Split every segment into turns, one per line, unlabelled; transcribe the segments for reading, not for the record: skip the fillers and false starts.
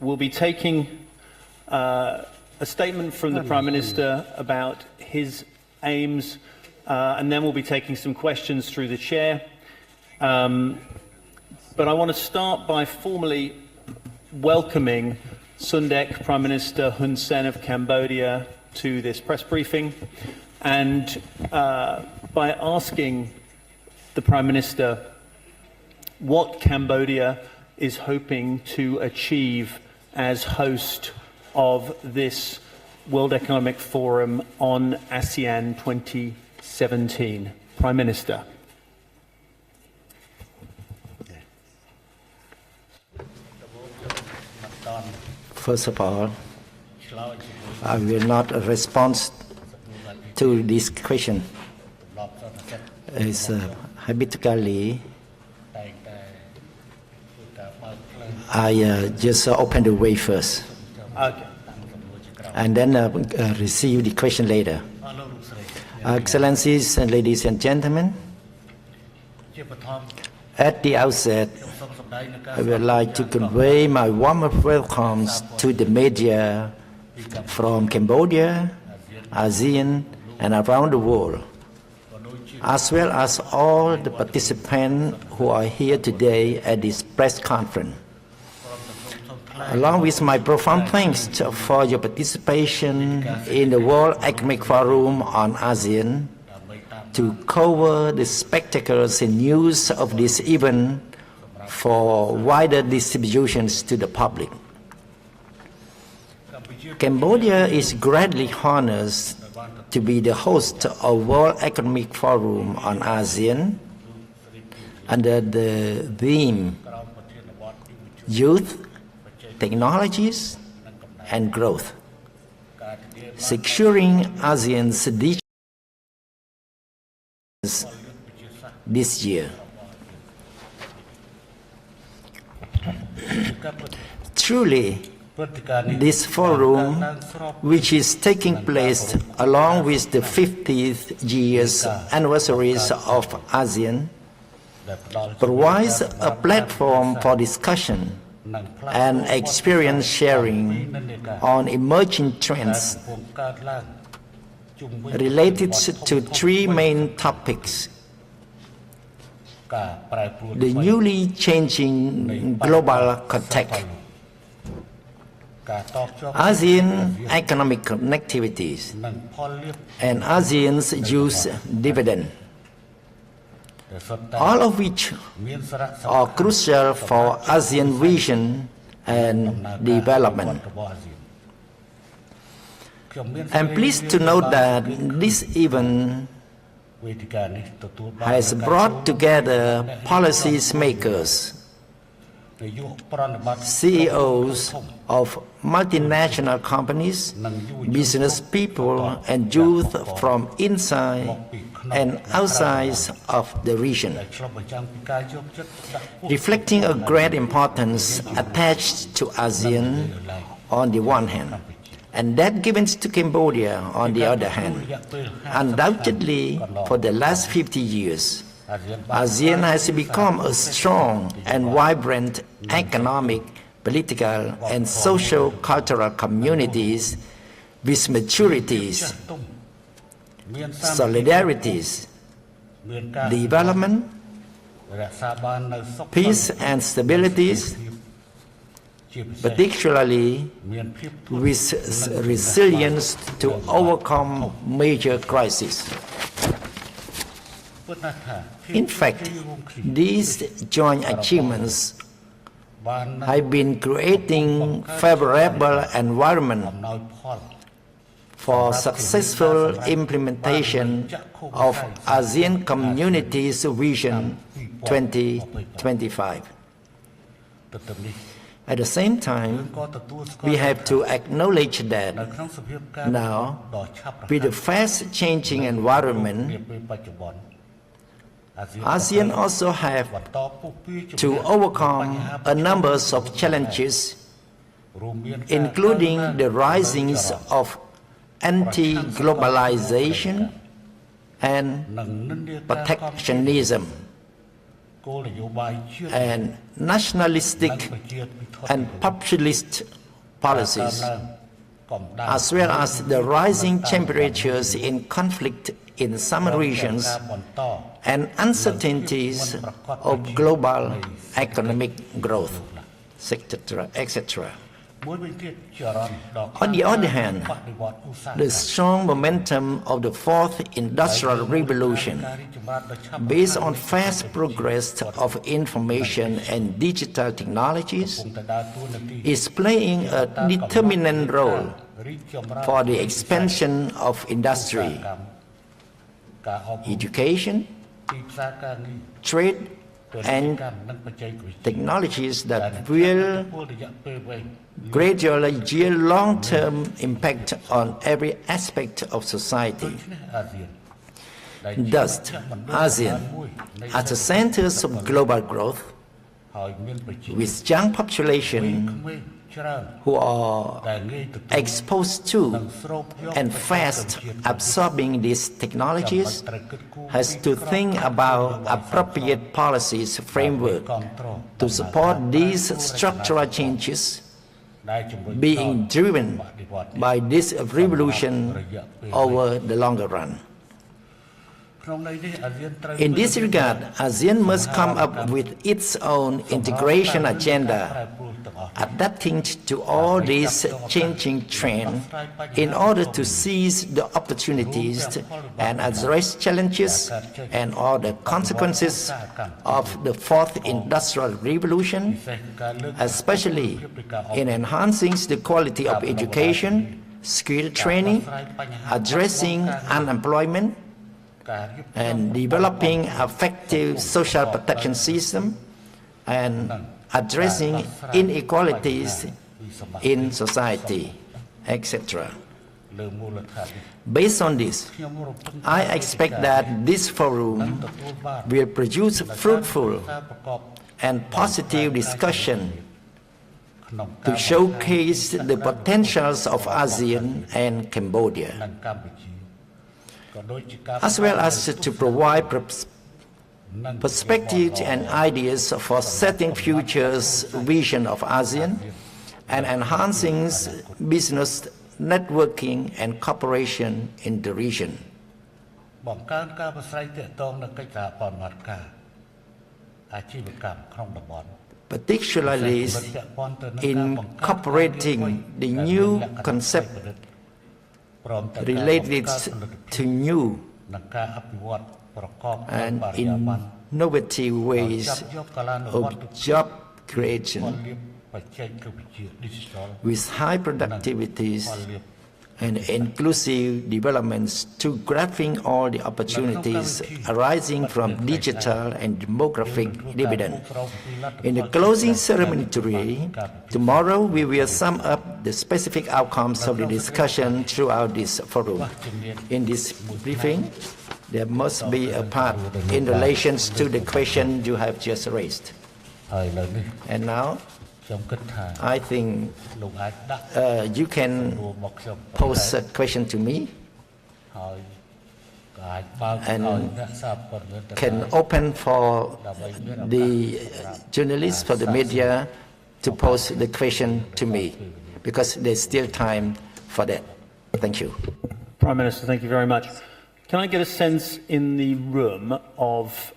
We'll be taking a statement from the Prime Minister about his aims, and then we'll be taking some questions through the chair. But I want to start by formally welcoming Sundek Prime Minister Hun Sen of Cambodia to this press briefing, and by asking the Prime Minister what Cambodia is hoping to achieve as host of this World Economic Forum on ASEAN 2017. Prime Minister.
First of all, I will not respond to this question. It's habitually I just open the way first, and then receive the question later. Excellencies and ladies and gentlemen, at the outset, I would like to convey my warmest welcomes to the media from Cambodia, ASEAN, and around the world, as well as all the participants who are here today at this press conference. Along with my profound thanks for your participation in the World Economic Forum on ASEAN to cover the spectacles and news of this event for wider distributions to the public. Cambodia is greatly honored to be the host of World Economic Forum on ASEAN under the theme Youth, Technologies and Growth, securing ASEAN's this year. Truly, this forum, which is taking place along with the 50th year's anniversary of ASEAN, provides a platform for discussion and experience sharing on emerging trends related to three main topics: the newly changing global context, ASEAN economic connectivities, and ASEAN's youth dividend, all of which are crucial for ASEAN vision and development. I'm pleased to note that this event has brought together policymakers, CEOs of multinational companies, business people, and youth from inside and outside of the region, reflecting a great importance attached to ASEAN on the one hand, and that given to Cambodia on the other hand. Undoubtedly, for the last 50 years, ASEAN has become a strong and vibrant economic, political, and social-cultural communities with maturities, solidarities, development, peace and stabilities, particularly with resilience to overcome major crises. In fact, these joint achievements have been creating favorable environment for successful implementation of ASEAN Community's Vision 2025. At the same time, we have to acknowledge that now, with the fast-changing environment, ASEAN also have to overcome a number of challenges, including the rising of anti-globalization and protectionism, and nationalistic and populist policies, as well as the rising temperatures in conflict in some regions and uncertainties of global economic growth, etc. On the other hand, the strong momentum of the fourth industrial revolution, based on fast progress of information and digital technologies, is playing a determinant role for the expansion of industry, education, trade, and technologies that will gradually yield long-term impact on every aspect of society. Thus, ASEAN, as the centers of global growth, with young population who are exposed to and fast absorbing these technologies, has to think about appropriate policies framework to support these structural changes being driven by this revolution over the longer run. In this regard, ASEAN must come up with its own integration agenda, adapting to all these changing trends in order to seize the opportunities and address challenges and all the consequences of the fourth industrial revolution, especially in enhancing the quality of education, skill training, addressing unemployment, and developing effective social protection system, and addressing inequalities in society, etc. Based on this, I expect that this forum will produce fruitful and positive discussion to showcase the potentials of ASEAN and Cambodia, as well as to provide perspectives and ideas for setting future's vision of ASEAN and enhancing business networking and cooperation in the region. Particularly in incorporating the new concept related to new and innovative ways of job creation with high productivities and inclusive developments to grasping all the opportunities arising from digital and demographic dividend. In the closing ceremony today, tomorrow we will sum up the specific outcomes of the discussion throughout this forum. In this briefing, there must be a part in relation to the question you have just raised. And now, I think you can pose a question to me and can open for the journalists, for the media to pose the question to me, because there's still time for that. Thank you.
Prime Minister, thank you very much. Can I get a sense in the room of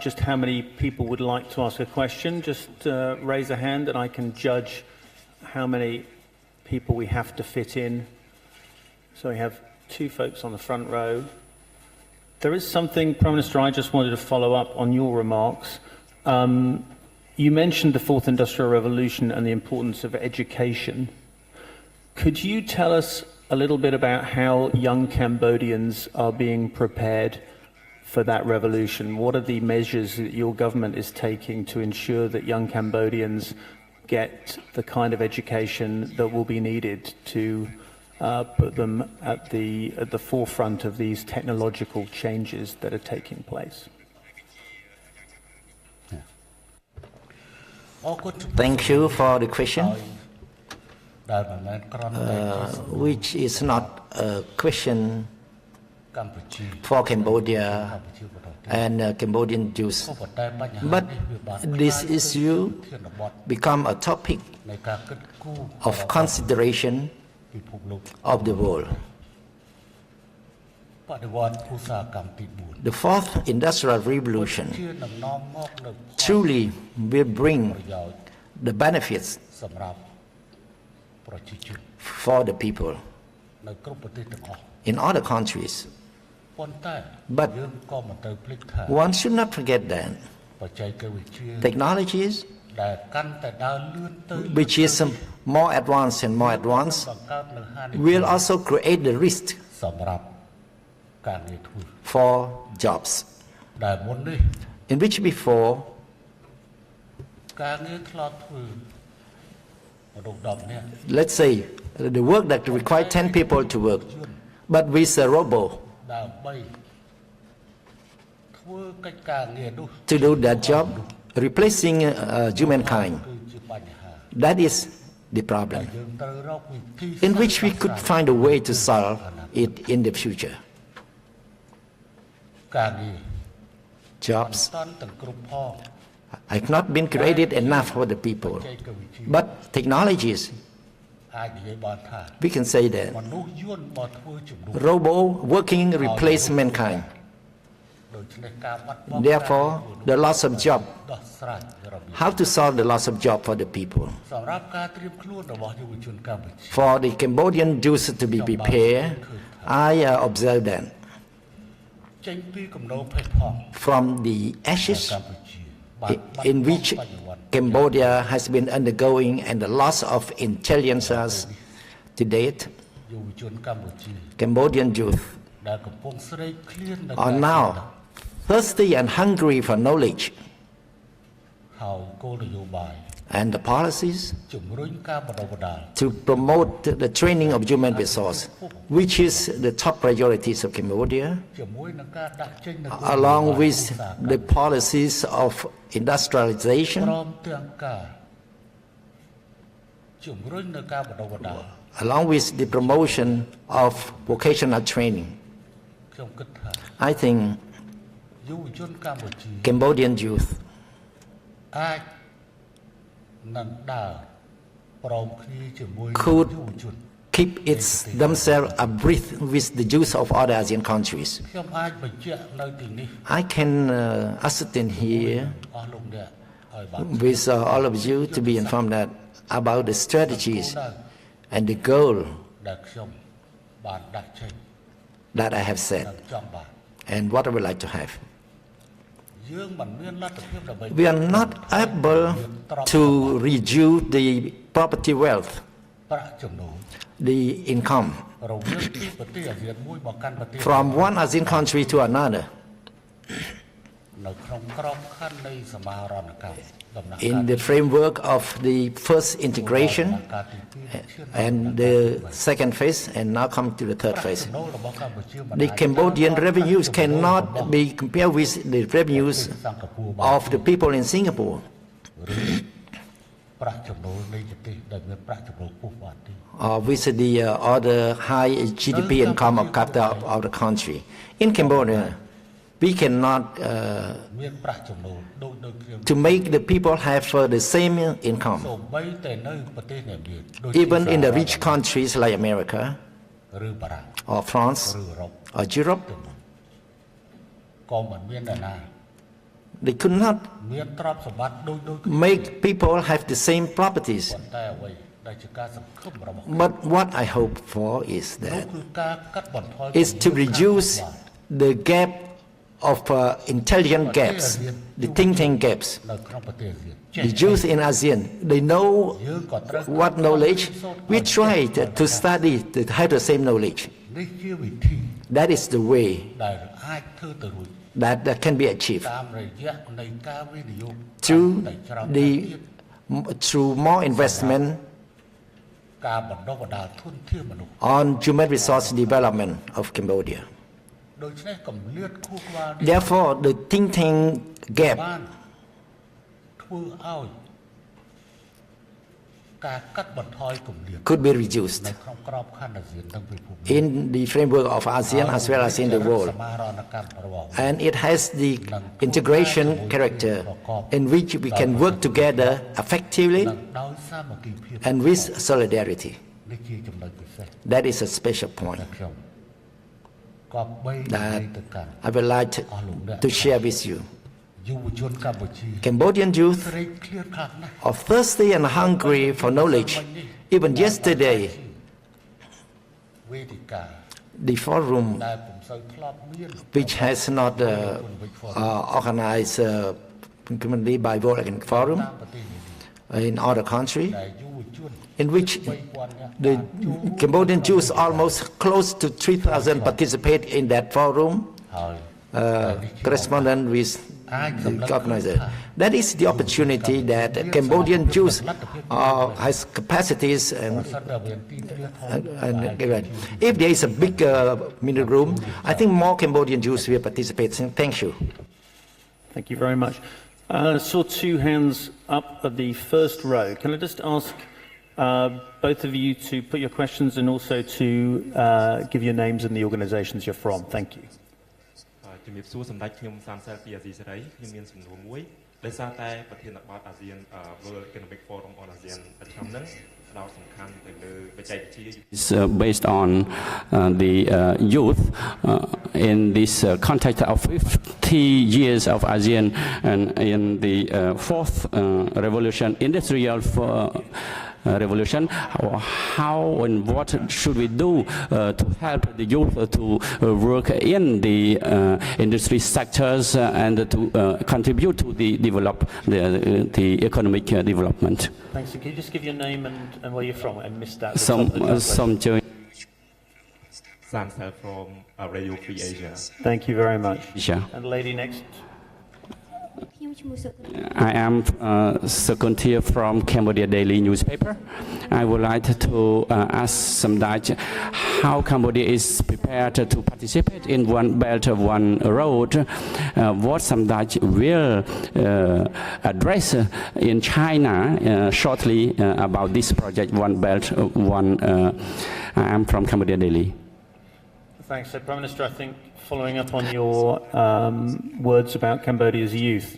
just how many people would like to ask a question? Just raise a hand and I can judge how many people we have to fit in. So we have two folks on the front row. There is something, Prime Minister, I just wanted to follow up on your remarks. You mentioned the fourth industrial revolution and the importance of education. Could you tell us a little bit about how young Cambodians are being prepared for that revolution? What are the measures that your government is taking to ensure that young Cambodians get the kind of education that will be needed to put them at the forefront of these technological changes that are taking place?
Thank you for the question, which is not a question
កម្ពុជា
for Cambodia and Cambodian Jews.
ក៏ប៉ុន្តែបញ្ហា
But
នេះវាបាន
this issue
ធានបទ
become a topic
នៃការគិតគូរ
of consideration
ពិភពលោក
of the world.
បដិវត្តន៍ឧស្សាហកម្មទី
The fourth industrial
4
revolution
ជានឹងនាំមកនូវ
truly will bring
ប្រយោជន៍
the benefits
សម្រាប់ប្រជាជន
for the people
នៅគ្រប់ប្រទេសទាំងអស់
in other countries.
ប៉ុន្តែ
But
យើងក៏មិនត្រូវភ្លេចថា
one should not forget that
បច្ចេកវិទ្យា
technologies,
ដែលកាន់តែដើរលឿនទៅ
which is more advanced and more advanced,
បង្កើតនូវហានិភ័យ
will also create the risk
សម្រាប់ការងារធ្វើ
for jobs,
ដែលមុននេះ
in which before
ការងារធ្លាប់ធ្វើមនុស្ស10នាក់
let's say the work that required 10 people to work, but with a robot
ដើម្បីធ្វើកិច្ចការងារនោះ
to do that job, replacing humankind.
គឺជាបញ្ហា
That is the problem,
យើងត្រូវរកវិធី
in which we could find a way to solve it in the future.
ការងារ
Jobs
តន់ទាំងគ្រប់ផង
have not been created enough for the people,
បច្ចេកវិទ្យា
but technologies,
អាចនិយាយបានថា
we can say that
មនុស្សយន្តមកធ្វើជំនួស
robot working replace mankind.
ដូច្នេះការបាត់បង់
Therefore, the loss of job,
ដោះស្រាយរបៀប
how to solve the loss of job for the people.
សម្រាប់ការត្រៀមខ្លួនរបស់យុវជនកម្ពុជា
For the Cambodian Jews to be prepared, I observe that
ចេញពីគំនរភេទផង
from the ashes
កម្ពុជាបាន
in which Cambodia has been undergoing and the loss of intelligences to date,
យុវជនកម្ពុជា
Cambodian youth
ដែលកំពុងស្រេកឃ្លាននៅ
are now thirsty and hungry for knowledge,
ហើយគោលនយោបាយ
and the policies
ជំរុញការបណ្ដុះបណ្ដាល
to promote the training of human resource, which is the top priorities of Cambodia,
ជាមួយនឹងការដាក់ចេញនូវ
along with the policies of industrialization,
ព្រមទាំងការជំរុញនូវការបណ្ដុះបណ្ដាល
along with the promotion of vocational training.
ខ្ញុំគិតថា
I think
យុវជនកម្ពុជា
Cambodian youth
អាចនឹងដើរព្រមគ្នាជាមួយ
Could
យុវជន
keep themselves abreast with the youth of other ASEAN countries.
ខ្ញុំអាចបញ្ជាក់នៅទីនេះ
I can ascertain here
អស់លោកអ្នកឲ្យបាន
with all of you to be informed that about the strategies and the goal
ដែលខ្ញុំបានដាក់ចេញ
that I have
និង
said
ចង់បាន
and what I would like to have.
យើងមិនមានលទ្ធភាពដើម្បី
We are not able to reduce the property wealth,
ប្រាក់ចំណូល
the income
រវាងពីប្រទេសអាស៊ានមួយមកកាន់ប្រទេស
from one ASEAN country to another
នៅក្នុងក្របខ័ណ្ឌនៃសមាហរណកម្មដំណាក់កាល
in the framework of the first integration
ការទីពីរឈាន
and the second phase and now come to the third
ប្រាក់
phase.
ចំណូលរបស់កម្ពុជាមិន
The
អាច
Cambodian revenues cannot be compared with the revenues
សិង្ហបុរីបាន
of the people in Singapore
ប្រាក់ចំណូលនៃប្រទេសដែលមានប្រាក់ចំណូលខ្ពស់បានទេ
or with the other high GDP income of capita of the country. In Cambodia, we cannot
មានប្រាក់ចំណូលដូចខ្ញុំ
to make the people have the same income.
សូម្បីតែនៅប្រទេសអ្នកមានដូច
Even in the rich countries like America
ឬបារាំង
or France
ឬអឺរ៉ុប
or Europe,
ក៏មិនមានអ្នកណា
they could not
មានទ្រព្យសម្បត្តិដូច
make people have the same properties.
ប៉ុន្តែអ្វីដែលជាការសង្ឃឹមរបស់
But what I hope for is
នោះ
that
គឺការកាត់បន្ថយ
is to reduce the gap of intelligent gaps, the think tank gaps.
នៅក្នុងប្រទេសអាស៊ានចេះ
The youth in ASEAN, they know what knowledge. We try to study to have the same knowledge.
នេះជាវិធី
That is the way
ដែលអាចធ្វើទៅរួច
that can be achieved
តាមរយៈនៃការវិនិយោគ
through
តែច្រើន
through more investment
ការបណ្ដុះបណ្ដាលធនធានមនុស្ស
on human resource development of Cambodia.
ដូច្នេះកម្រិតខួរក្បាលនេះ
Therefore, the think tank gap
បានធ្វើឲ្យ ការកាត់បន្ថយគម្លាត
could be reduced
នៅក្នុងក្របខ័ណ្ឌអាស៊ានទាំងពិភព
in the framework of ASEAN as well as in the world.
សមាហរណកម្មរបស់
And it has the integration character in which we can work together effectively
ដោយសាមគ្គីភាព
and with solidarity.
នេះជាចំណុចពិសេស
That is a special point
ដែលខ្ញុំក៏បីនិយាយ
that
ទៅកាន់
I would like to share with you.
យុវជនកម្ពុជា
Cambodian youth
ស្រេកឃ្លានខ្លាំងណាស់
are thirsty and hungry for knowledge. Even yesterday,
វេទិកា
the forum,
ដែលពុំសូវធ្លាប់មាន
which has not organized commonly by World Economic Forum
តាមប្រទេសនេះ
in other countries,
ដែលយុវជន
in which the Cambodian Jews almost close to 3,000 participate in that forum,
ហើយ
correspondent with the organizer. That is the opportunity that Cambodian Jews has capacities and if there is a big meeting room, I think more Cambodian Jews will participate. Thank you.
Thank you very much. Saw two hands up at the first row. Can I just ask both of you to put your questions and also to give your names and the organizations you're from? Thank you.
ជំរាបសួរសម្ដេចខ្ញុំសាមសែលពីអាស៊ីសេរីខ្ញុំមានសំណួរមួយដោយសារតែប្រធានបទអាស៊ាន World Economic Forum on ASEAN ប្រឆ្នាំនេះផ្ដោតសំខាន់ទៅលើបច្ចេកវិទ្យា
is based on the youth in this context of 50 years of ASEAN and in the fourth revolution, industrial revolution. How and what should we do to help the youth to work in the industry sectors and to contribute to the economic development?
Thanks. Can you just give your name and where you're from? I missed that.
Some
Samsel from Radio Free Asia.
Thank you very much.
Sure.
And the lady next.
I am Sekuntia from Cambodia Daily newspaper. I would like to ask Samdach how Cambodia is prepared to participate in One Belt, One Road. What Samdach will address in China shortly about this project, One Belt, One. I am from Cambodia Daily.
Thanks. So, Prime Minister, I think following up on your words about Cambodia's youth,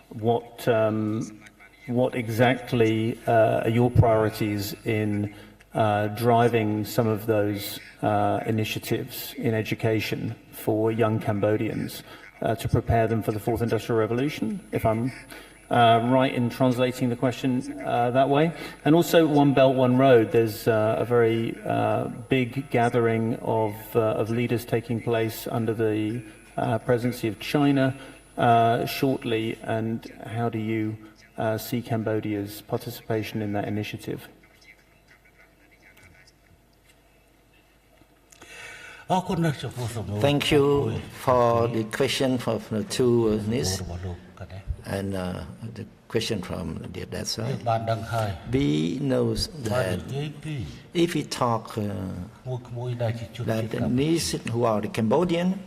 what exactly are your priorities in driving some of those initiatives in education for young Cambodians to prepare them for the Fourth Industrial Revolution, if I'm right in translating the question that way? And also One Belt, One Road, there's a very big gathering of leaders taking place under the presidency of China shortly, and how do you see Cambodia's participation in that initiative?
Thank you for the question from the two Nis and the question from the other side. We know that if we talk that the Nis who are the Cambodian,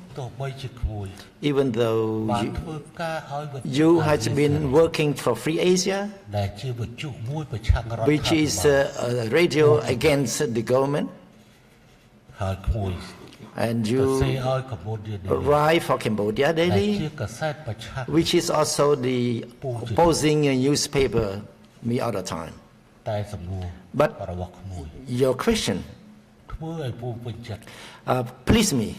even though you have been working for Free Asia, which is a radio against the government, and you write for Cambodia Daily, which is also the opposing newspaper me all the time. But your question please me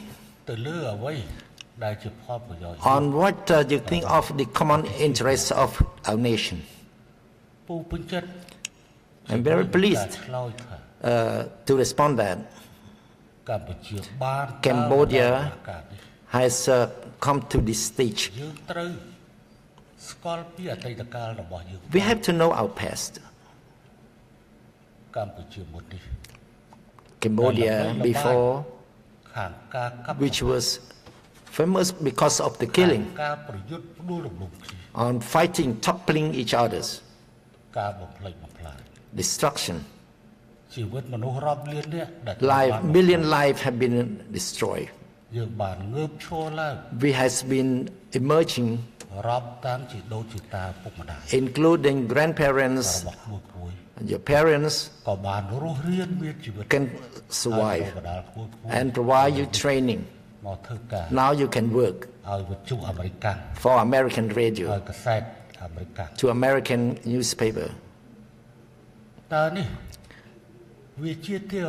on what you think of the common interests of our nation. I'm very pleased to respond that Cambodia has come to this stage. We have to know our past. Cambodia before, which was famous because of the killing, on fighting, toppling each other's, destruction. Million lives have been destroyed. We has been emerging, including grandparents your parents
ក៏បានរស់រានមានជីវិត
can survive
បណ្ដាលខ្ពស់
and provide you training.
មកធ្វើការ
Now you can work
ឲ្យវិទ្យុអាមេរិក
for American
ឲ្យ
radio,
កាសែតអាមេរិក
to American newspaper.
តើនេះវាជាឧទា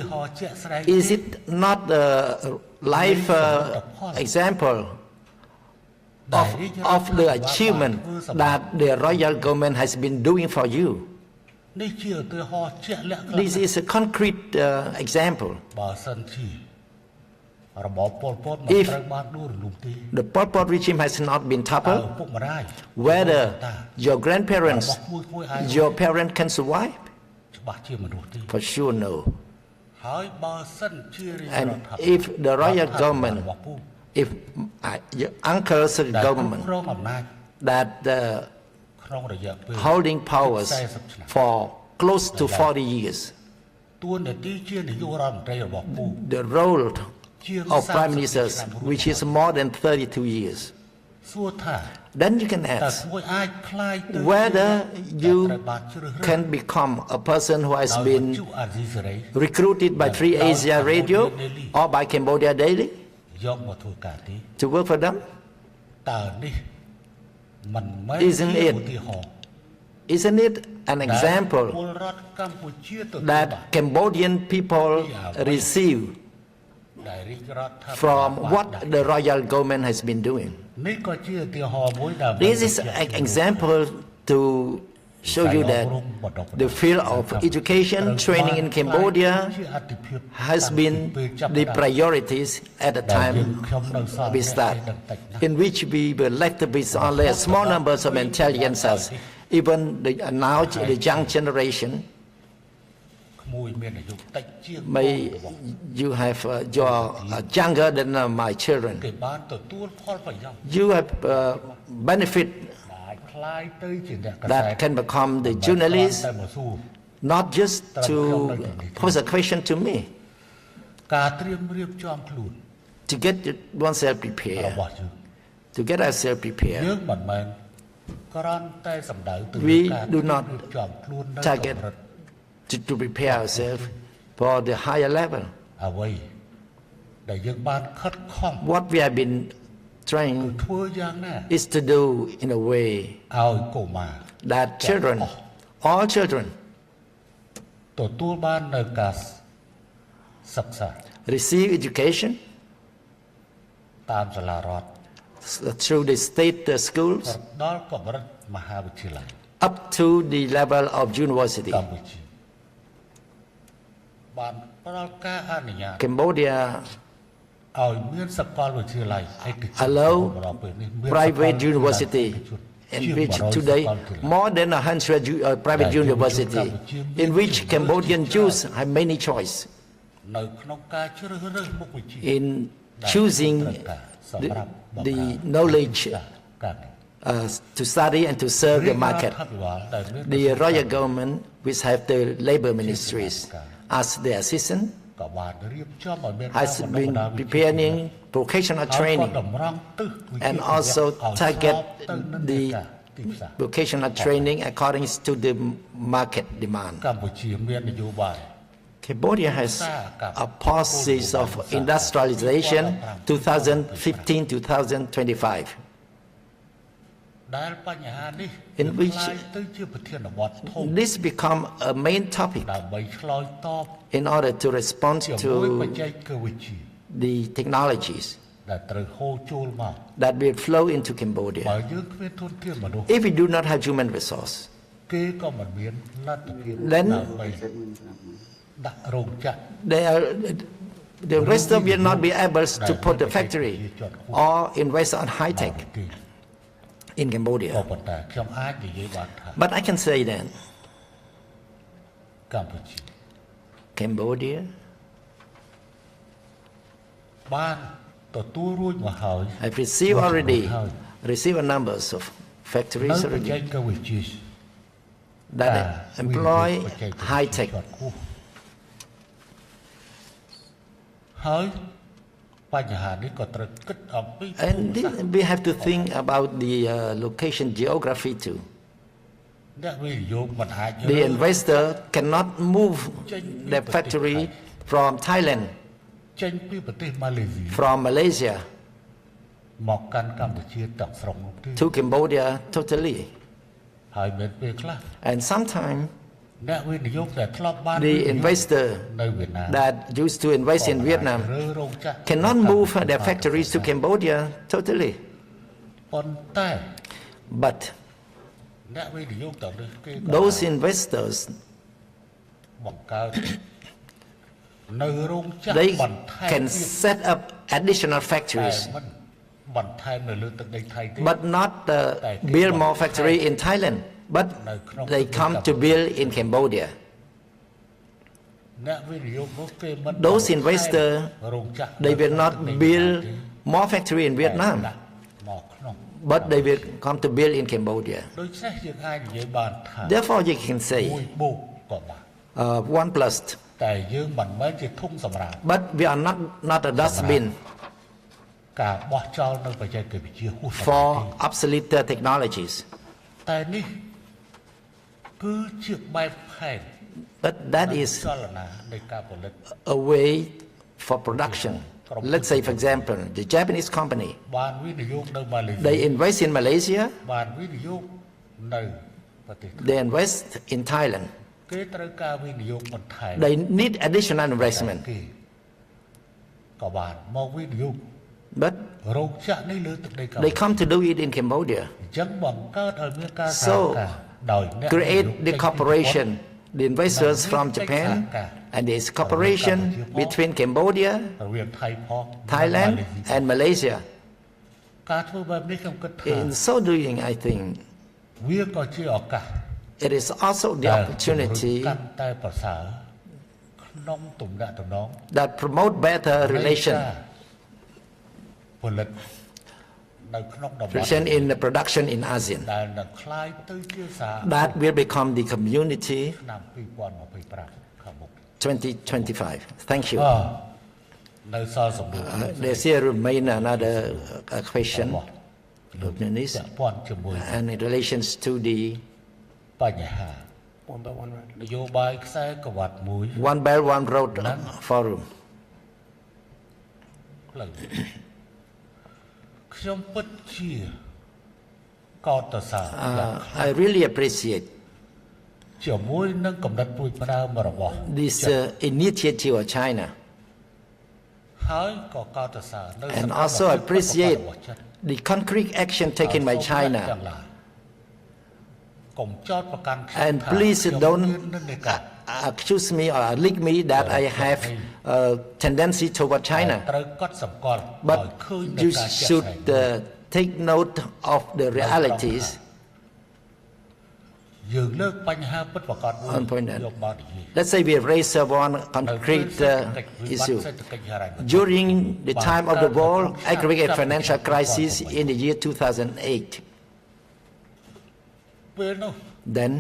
ហរណ៍ជាក់ស្ដែង
Is it not a life example of the achievement that the royal government has been doing for you?
នេះជាឧទាហរណ៍ជាក់លាក់
This is a concrete example.
បើសិនជារបបប៉ុលពតមិន
If
ត្រូវបានដួលរលំទេ
the Pol Pot regime has not been
តើ
toppled,
ឪពុកម្ដាយ
whether your grandparents,
របស់មួយឯង
your parent can survive?
ច្បាស់ជាមនុស្សទេ
For sure, no.
ហើយបើសិនជារាជរដ្ឋា
And
ភិបាល
if the royal
រដ្ឋាភិបាល
government,
របស់ពូ
if your uncle's
ដែលគ្រប់
government
គ្រងអំណាច
that
ក្នុងរយៈពេល
holding powers
40 ឆ្នាំ
for close to 40 years,
តួនាទីជានាយករដ្ឋមន្ត្រីរបស់ពូ
the role of prime ministers, which is more than 32 years,
សួរថា
then you can
តើ
ask
មួយអាចคล้ายទៅ
whether
ជា
you
ត្រូវបានជ្រើសរើស
can become a person who has
ដោយវិ
been
ទ្យុអាស៊ីសេរី
recruited by Free Asia Radio or by Cambodia Daily
យកមកធ្វើការទេ
to work for them?
តើនេះមិនមែន
Isn't
ជា
it
ឧទាហរណ៍
Isn't it an
ដែល
example
ពលរដ្ឋកម្ពុជាទទួលបាន
that Cambodian people receive
ដែលរាជរដ្ឋាភិបាល
from
បាន
what
ដាក់
the royal government has been doing?
នេះក៏ជាឧទាហរណ៍មួយដែល
This is an example to show you that the field of education training in Cambodia has been the priorities at the time we start, in which we were left with only a small numbers of intelligences. Even now the young generation,
ក្មួយមានអាយុតិចជាង
may you have you're younger than my children.
គេបានទទួលផលប្រយោជន៍
You have benefit
ដែលคล้ายទៅជាអ្នកកសែត
that can become the journalist,
តែមកសួរ
not just to pose a question to me,
ការត្រៀមរៀបចំខ្លួន
to get oneself
រ
prepared,
របស់យើង
to get ourselves
យើ
prepared.
ងមិនមែនគ្រាន់តែសម្ដៅទៅ
We
ការ
do
ត្រៀម
not
រៀបចំខ្លួននៅ
target
កម្រិត
to prepare ourselves for the higher level.
អ្វីដែលយើងបានខិតខំ
What we have been trying
ធ្វើយ៉ាងណា
is to do in a way
ឲ្យកុមារ
that children, all children,
ទទួលបាននៅការសិក្សា
receive education
តាមសាលារដ្ឋ
through the state schools
ដល់កម្រិតមហាវិទ្យាល័យ
up to the level of university.
កម្ពុជាបានផ្ដល់ការអនុញ្ញាត
Cambodia
ឲ្យមានសាកលវិទ្យាល័យឯកជន
allow
ដល់ពេលនេះមាន
private
សាកលវិទ្យាល័យ
university
ឯកជន
in
ជាង
which
100
today
សាកលវិទ្យាល័យ
more than 100 private university in which Cambodian Jews have many choice
នៅក្នុងការជ្រើសរើសមុខវិជ្ជា
in choosing
សម្រាប់បម្រើ
the knowledge
ការ
to study and to serve the
រដ្ឋា
market.
ភិបាលដែលមាន
The royal government, which have the labor ministries as the assistant,
ក៏បានរៀបចំឲ្យមាន
has been preparing vocational
ហើយក៏
training
តម្រង់ទិសវិជ្ជា
and also
ឲ្យស្រប
target
ទៅនឹង
the
ទីផ្សារ
vocational training according to the market demand.
កម្ពុជាមាននយោបាយ
Cambodia has a policy of industrialization 2015-2025.
ដែលបញ្ហានេះ
In which
คล้ายទៅជាប្រធានបទធំ
this become a main topic
ដើម្បីឆ្លើយតប
in order to respond
ជាមួយបច្
to
ចេកវិទ្យា
the technologies
ដែលត្រូវហូរចូលមក
that will flow into
បើ
Cambodia.
យើងគ្មានធនធានមនុស្ស
If we do not have human resource,
គេក៏មិនមានលទ្ធភាព
Then-
ដើម្បីដាក់រោងចក្រ
the rest of will not be able to put the factory or invest on high tech
ទេ
in
ក៏
Cambodia.
ប៉ុន្តែខ្ញុំអាចនិយាយបានថា
But I can say that
កម្ពុជា
Cambodia
បានទទួលរួចមកហើយ
have received already received a numbers of
នៅ
factories
បច្ចេ
already
កវិទ្យា
that employ high tech.
ហើយបញ្ហានេះក៏ត្រូវគិតអំពី
And we have to think about the location geography too.
អ្នកវិនិយោគមិនអាច
The investor cannot move their factory from Thailand,
ចេញពីប្រទេសម៉ាឡេស៊ី
from Malaysia
មកកាន់កម្ពុជាទាំងស្រុងនោះទេ
to Cambodia totally.
ហើយមានពេលខ្លះ
And sometimes
អ្នកវិនិយោគដែលធ្លាប់បាន
the investor
នៅវៀតណាម
that used to invest in Vietnam
រើរោងចក្រ
cannot move their factories to Cambodia totally.
ប៉ុន្តែ
But
អ្នកវិនិយោគទាំងនេះគេក៏
those investors,
បង្កើតនៅរោងចក្រ
they
បន្ថែម
can
ទៀត
set up additional
តែ
factories,
មិនបន្ថែមនៅលើទឹកដីថៃទេ
but not build more factory in Thailand, but they come to build in Cambodia.
អ្នកវិនិយោគនោះគេមិន
Those investor,
រោងចក្រ
they will not build more factory in Vietnam,
មកក្នុង
but they will come to build in Cambodia.
ដូច្នេះយើងអាចនិយាយបានថា
Therefore, you can
មួយ
say
បូកក៏បាន
1 plus,
តែយើងមិនមែនជាធុងសម្រាប់
but we are not a dustbin
ការបោះចោលនៅបច្ចេកវិទ្យាហួសសម័យ
for
ទេ
obsolete technologies.
តែនេះគឺជាបែបផែន
But that
នៃ
is
ចលនានៃការផលិត
a way for production. Let's say, for example, the Japanese company,
បានវិនិយោគនៅម៉ាឡេស៊ី
they invest in Malaysia,
បានវិនិយោគនៅប្រទេស
they invest in Thailand.
គេត្រូវការវិនិយោគបន្ថែម
They need additional investment.
គេក៏បានមកវិនិយោគ
But
រោងចក្រនេះលើទឹកដីកម្
they
ពុជា
come to do it in Cambodia.
អញ្ចឹងបង្កើតឲ្យមានការសហ
So
ការដោយអ្នក
create
វិនិ
the
យោគ
corporation, the investors from Japan, and there's cooperation between Cambodia,
រវាងថៃផង
Thailand, and Malaysia.
ការធ្វើបែបនេះខ្ញុំគិតថា
In so doing, I think
វាក៏ជាឱកាស
it is also the opportunity
កាន់តែប្រសើរក្នុងទំនាក់ទំនង
that promote better relation
ផលិតនៅក្នុងតំបន់
relation in the production in ASEAN
ដែលនឹងคล้ายទៅជាសារ
that will become the community
ឆ្នាំ2025ខាងមុខ
2025. Thank you.
នៅសល់សំណួរ
There's here remain another question
ពាក់ព័ន្ធជាមួយ
and in relations to the
បញ្ហា
One by one round.
នយោបាយខ្សែក្រវ៉ាត់មួយ
One Belt One Road Forum.
ផ្លូវខ្ញុំពិតជាកោតសរសើរយ៉ាង
I really appreciate
ជាមួយនឹងកំណត់ព្រួយផ្ដើមរបស់
this initiative of China
ហើយក៏កោតសរសើរនៅ
and also appreciate the concrete action taken by China.
កុំចោទប្រកាន់ខ្ញុំ
And
ថា
please
ខ្ញុំ
don't
មាននិន្នាការ
accuse me or link me that I have a tendency toward China.
ត្រូវកត់សម្គាល់
But
ឲ្យឃើញនៅ
you
ការជាក់
should
ស្ដែង
take note of the realities.
យើងលើកបញ្ហាពិតប្រាកដមួយ
On point that.
យកមកនិយាយ
Let's say we raise one concrete issue.
សេដ្ឋកិច្ចហិរញ្ញវត្ថុ
During the time of the world aggregate financial crisis in the year 2008,
ពេលនោះ
then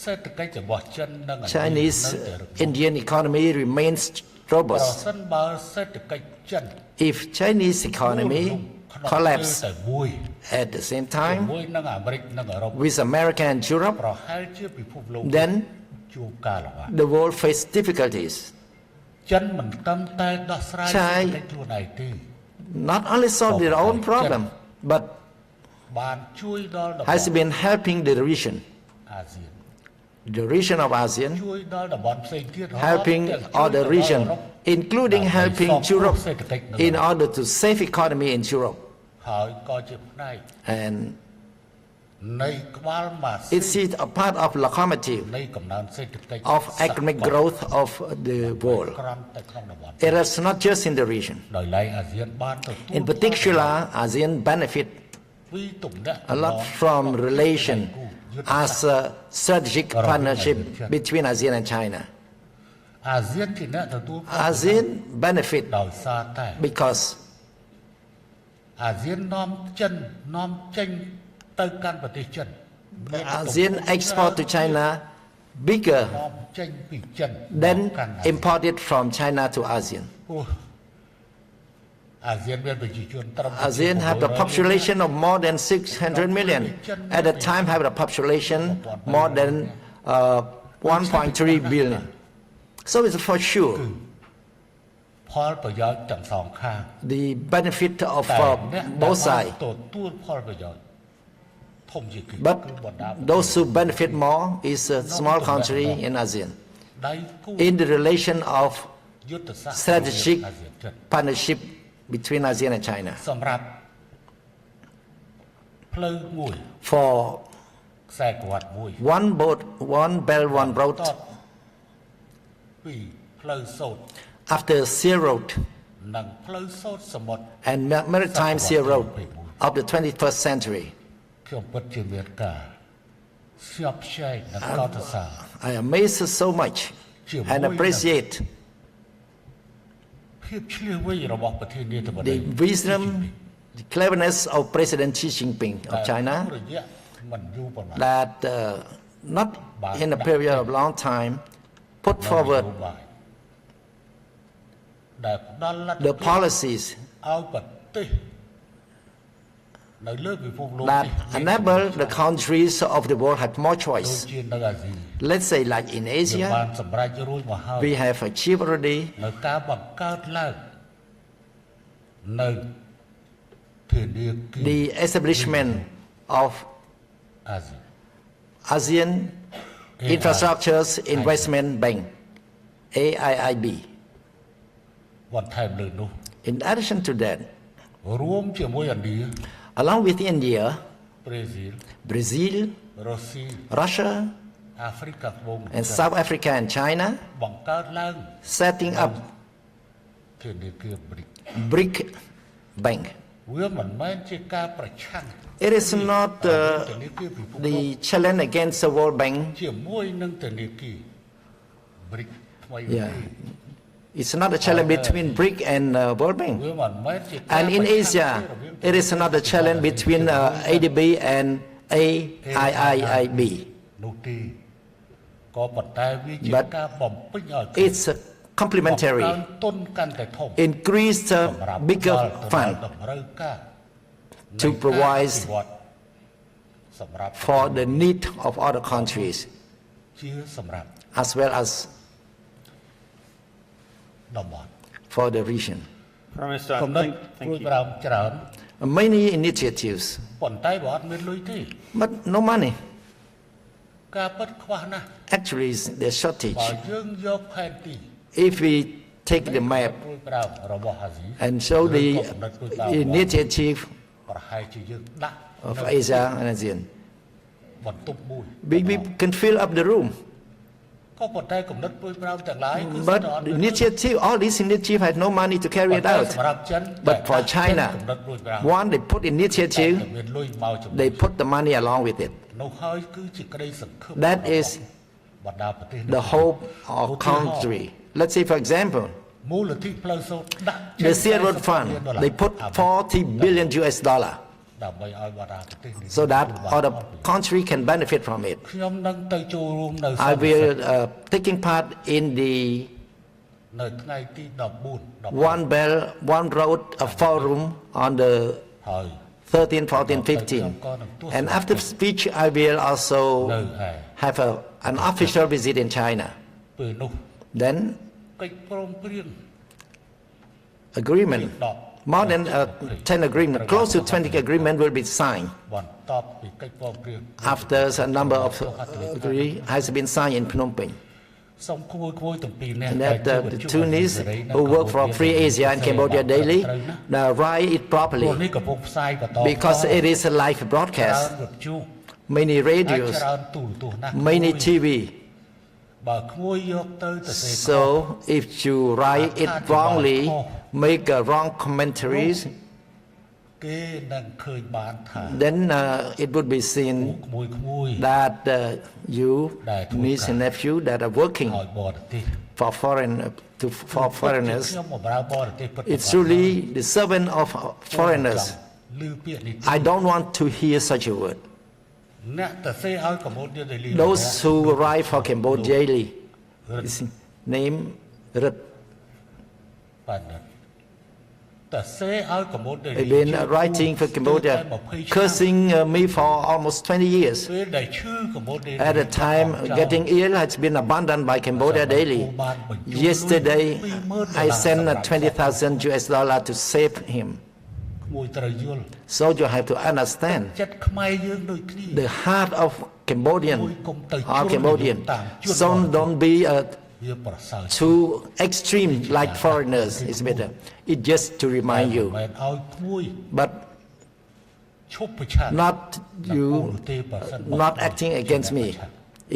សេដ្ឋកិច្ចរបស់ចិននិងឥណ្ឌា
Chinese
នៅតែរឹង
Indian economy remains
ប្រ
robust.
សិនបើសេដ្ឋកិច្ចចិន
If Chinese economy
ក្នុង
collapse
ពេលតែមួយ
at the same time
ជាមួយនឹងអាមេរិកនិងអឺរ៉ុប
with America and Europe,
ប្រហែលជាពិភពលោក
then
ជួបការលំបាក
the world face difficulties.
ចិនមិនត្រឹមតែដោះស្រាយសេដ្ឋកិច្ចខ្លួនឯងទេ
Not only solve their own problem, but
បានជួយដល់តំប
has
ន់
been helping the region,
អាស៊ាន
the region of ASEAN,
ជួយដល់តំបន់ផ្សេងទៀត
helping other region, including helping Europe in order to save economy in Europe.
ហើយក៏ជាផ្នែក
And
នៃក្បាលម៉ាស៊ីន
it's a part of locomotive
នៃកំណើនសេដ្ឋកិច្ច
of economic growth of the world.
ក្រំតែក្នុងតំបន់
It is not just in the region.
ដោយឡែកអាស៊ានបានទទួល
In particular, ASEAN benefit
ពីទំនាក់
a lot from relation as a strategic partnership between ASEAN and China.
អាស៊ានជាអ្នកទទួល
ASEAN benefit
ដោយសារតែ
because
អាស៊ាននាំចេញទៅកាន់ប្រទេសចិន
ASEAN export to China bigger
នាំចេញពីចិន
than
មកកាន់អាស៊ាន
imported from China to ASEAN.
ព្រោះ អាស៊ានមានប្រជាជនត្រឹម
ASEAN have the population of more than 600 million. At the time, have the population more than 1.3 billion. So it's for sure
ផលប្រយោជន៍ទាំងសងខាង
the benefit of
តែអ្នក
both sides.
ទទួលផលប្រយោជន៍ធំជាងគេ
But
គឺបណ្ដា
those who benefit more is a small country in ASEAN.
ដៃគូ
In the relation of
យុទ្ធសាស្ត្រ
strategic
អាស៊ានចិន
partnership between ASEAN and China
សម្រាប់ផ្លូវមួយ
for
ខ្សែក្រវ៉ាត់មួយ
one boat, one belt, one road
តពីផ្លូវសូត្រ
after Sea Road
និងផ្លូវសូត្រសមុទ្រ
and maritime Sea Road of the 21st century.
ខ្ញុំពិតជាមានការស្ញប់ខ្ញែកនិងកោតសរសើរ
I amaze so much and appreciate
ភាពឆ្លៀសវៃរបស់ប្រធានាធិបតី
the wisdom, the cleverness of President Xi Jinping of China
រយៈមិនយូរប៉ុន្មាន
that not in a period of long time put forward
ដែលផ្ដល់លទ្ធ
the policies
ឲ្យប្រទេសនៅលើពិភពលោក
that
នេះ
enable the countries of the world have more
ដូច
choice.
ជានៅអាស៊ី
Let's say like in
វាបាន
Asia,
សម្រេចរួចមកហើយ
we have achieved already
នៅការបង្កើតឡើងនៅធនាគារ
the establishment of
អាស៊ី
ASEAN Infrastructures Investment Bank, AIIB.
បន្ថែមលើនោះ
In addition to that,
រួមជាមួយឥណ្ឌា
along with India,
ប្រេស៊ីល
Brazil,
រុស្ស៊ី
Russia,
អាហ្វ្រិកត្បូង
and South Africa and China,
បង្កើតឡើង
setting up
ធនាគារប្រិក
BRIC Bank.
វាមិនមែនជាការប្រឆាំង
It is not
ធនាគារពិភពលោក
the challenge against the World Bank.
ជាមួយនឹងធនាគារប្រិកថ្មី
Yeah. It's not a challenge between BRIC and World Bank.
វាមិនមែនជាការ
And in
ប្រឆាំង
Asia, it is not a challenge between ADB and AIIB.
នោះទេក៏ប៉ុន្តែវាជា
But
ការបំពេញឲ្យ
it's complementary.
បង្កើនទុនកាន់តែធំ
Increase the
សម្រាប់
bigger
ដល់ទៅ
fund
តម្រូវការ
to
នៃការ
provide
អភិវឌ្ឍសម្រាប់
for the need of other countries
ជាសម្រាប់
as well as
តំបន់
for the region.
Prime Minister,
គំនិត
thank
ព្រួយ
you.
បារម្ភច្រើន
Many initiatives,
ប៉ុន្តែបើអត់មានលុយទេ
but no money.
ការពិតខ្វះណាស់
Actually, there's
បើ
shortage.
យើងយកផែនទី
If we take the map
ព្រួយបារម្ភរបស់អាស៊ី
and show
ឬ
the
ក៏គំនិតព្រួយបារម្ភ
initiative
ប្រហែលជាយើងដាក់
of
នៅ
Asia and ASEAN,
បន្ទប់មួយ
we can fill up the room.
ក៏ប៉ុន្តែគំនិតព្រួយបារម្ភទាំងឡាយគឺ
But
ស្ទើរអត់
the initiative, all these initiative had no money to carry it
តែ
out.
សម្រាប់ចិន
But for
តែ
China,
គំនិតព្រួយបារម្ភ
one, they put
តែ
initiative,
មានលុយមកជំនួយ
they put the money along with it.
នោះហើយគឺជាក្តីសង្ឃឹម
That is
បណ្ដាប្រទេស
The hope of country. Let's say, for example,
មូលនិធិផ្លូវសូត្រដាក់
the Sea Road Fund, they put 40 billion US dollar
ដើម្បីឲ្យបណ្ដាប្រទេសនេះ
so that other country can benefit from it.
ខ្ញុំនឹងទៅចូលរួមនៅ
I will taking part in the
នៅថ្ងៃទី14
One Belt, One Road forum on the
ហើយ
13, 14, 15. And after speech, I will also have an official visit in China.
ពេលនោះ
Then
កិច្ចព្រមព្រៀង
agreement, more than 10 agreement, close to 20 agreement will be signed
បន្ទាប់ពីកិច្ចព្រមព្រៀង
after a number of agree has been signed in Phnom Penh.
សូមគួយទាំងពីរនាក់
And that the Tunis who work for Free Asia and Cambodia daily now write it
ព្រោះ
properly
នេះកំពុងផ្សាយបន្ត
because it is a live
ច្រើន
broadcast,
រថយន្ត
many
ហើយ
radios,
ច្រើនទូរទស្សន៍ណាស់
many TV.
បើក្មួយយកទៅទៅសេ
So if you write it wrongly, make wrong commentaries,
គេនឹងឃើញបានថា
then it would be seen
ក្មួយ
that you, niece and nephew, that are working
ឲ្យបរទេស
for foreigners,
ខ្ញុំបម្រើបរទេសពិត
it's truly the servant of foreigners.
ឮពាក្យនេះ
I don't want to hear such a word.
អ្នកទៅសេឲ្យកម្ពុជាដាលី
Those who write for Cambodia daily, his name Rit.
បណ្ឌិត តែសេឲ្យកម្ពុជា
I've been writing for Cambodia, cursing me for almost 20 years.
ពេលដែលឈឺកម្ពុជា
At the time, getting ill has been abandoned by Cambodia daily. Yesterday, I sent $20,000 to save him.
មួយត្រូវយល់
So you have to understand
ចិត្តខ្មែរយើងដូចគ្នា
the heart of Cambodian or Cambodian. So don't be
វាប្រសើរ
too extreme like foreigners. It's better. It's just to remind you,
មិនឲ្យក្មួយ
but
ឈប់ប្រឆាំង
not
ទេ
you
ប្រសិន
not acting against me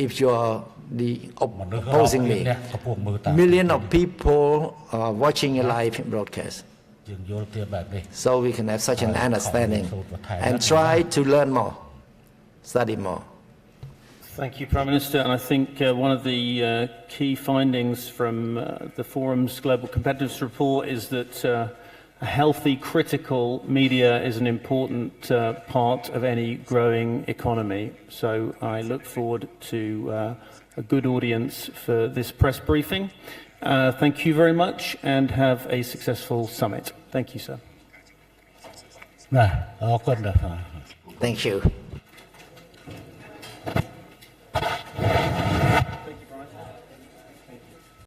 if you are the opposing me.
អ្នកកំពុងមើលតាម
Millions of people are watching a live broadcast.
យើងយល់ទៀតបែបនេះ
So we can have such an understanding and try to learn more, study more.
Thank you, Prime Minister. And I think one of the key findings from the Forum's Global Competitiveness Report is that a healthy, critical media is an important part of any growing economy. So I look forward to a good audience for this press briefing. Thank you very much and have a successful summit. Thank you, sir.
ណាអរគុណ
Thank you.